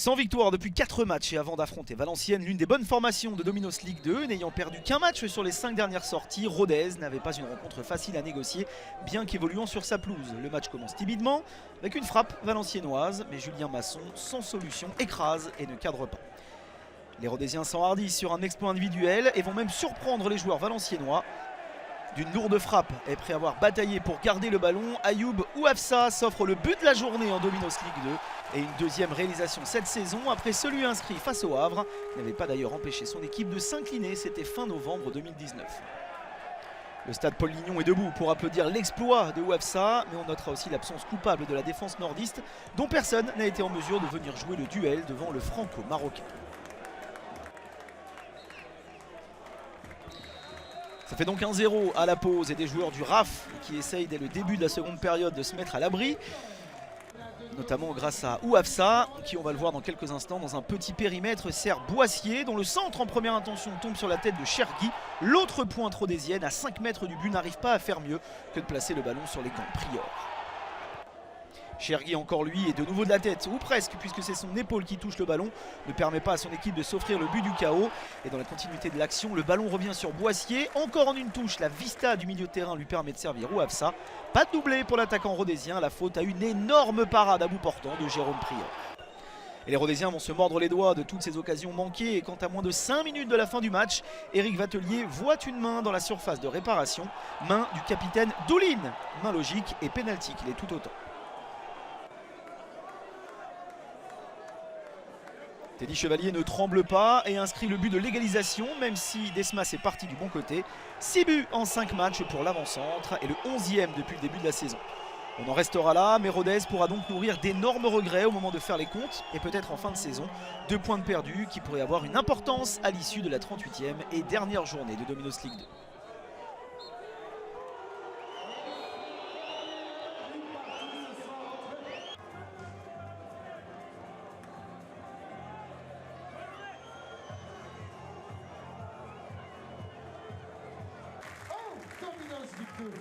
Sans victoire depuis 4 matchs et avant d'affronter Valenciennes, l'une des bonnes formations de Domino's Ligue 2, n'ayant perdu qu'un match sur les 5 dernières sorties, Rodez n'avait pas une rencontre facile à négocier, bien qu'évoluant sur sa pelouse. Le match commence timidement, avec une frappe valenciennoise, mais Julien Masson, sans solution, écrase et ne cadre pas. Les Rodésiens s'enhardissent sur un exploit individuel et vont même surprendre les joueurs valenciennois. D'une lourde frappe, et après avoir bataillé pour garder le ballon, Ayoub Ouafsa s'offre le but de la journée en Domino's Ligue 2 et une deuxième réalisation cette saison après celui inscrit face au Havre, qui n'avait pas d'ailleurs empêché son équipe de s'incliner, c'était fin novembre 2019. Le stade Paul Lignon est debout pour applaudir l'exploit de Ouafsa, mais on notera aussi l'absence coupable de la défense nordiste, dont personne n'a été en mesure de venir jouer le duel devant le franco-marocain. Ça fait donc 1-0 à la pause et des joueurs du RAF qui essayent dès le début de la seconde période de se mettre à l'abri. Notamment grâce à Ouafsa, qui on va le voir dans quelques instants dans un petit périmètre sert Boissier, dont le centre en première intention tombe sur la tête de Chergui. L'autre pointe rhodésienne à 5 mètres du but n'arrive pas à faire mieux que de placer le ballon sur les gants de Prior. Chergui encore lui est de nouveau de la tête, ou presque, puisque c'est son épaule qui touche le ballon, ne permet pas à son équipe de s'offrir le but du chaos. Et dans la continuité de l'action, le ballon revient sur Boissier, encore en une touche, la vista du milieu de terrain lui permet de servir Ouafsa. Pas de doublé pour l'attaquant rhodésien, la faute à une énorme parade à bout portant de Jérôme Prior. Et les Rodésiens vont se mordre les doigts de toutes ces occasions manquées. Et quant à moins de 5 minutes de la fin du match, Éric Vatelier voit une main dans la surface de réparation, main du capitaine Douline. Main logique et pénalty qu'il est tout autant. Teddy Chevalier ne tremble pas et inscrit le but de l'égalisation, même si Desmas est parti du bon côté. 6 buts en 5 matchs pour l'avant-centre et le 11e depuis le début de la saison. On en restera là, mais Rodez pourra donc nourrir d'énormes regrets au moment de faire les comptes et peut-être en fin de saison. 2 points de perdus qui pourraient avoir une importance à l'issue de la 38e et dernière journée de Domino's Ligue 2. Domino's Ligue 2.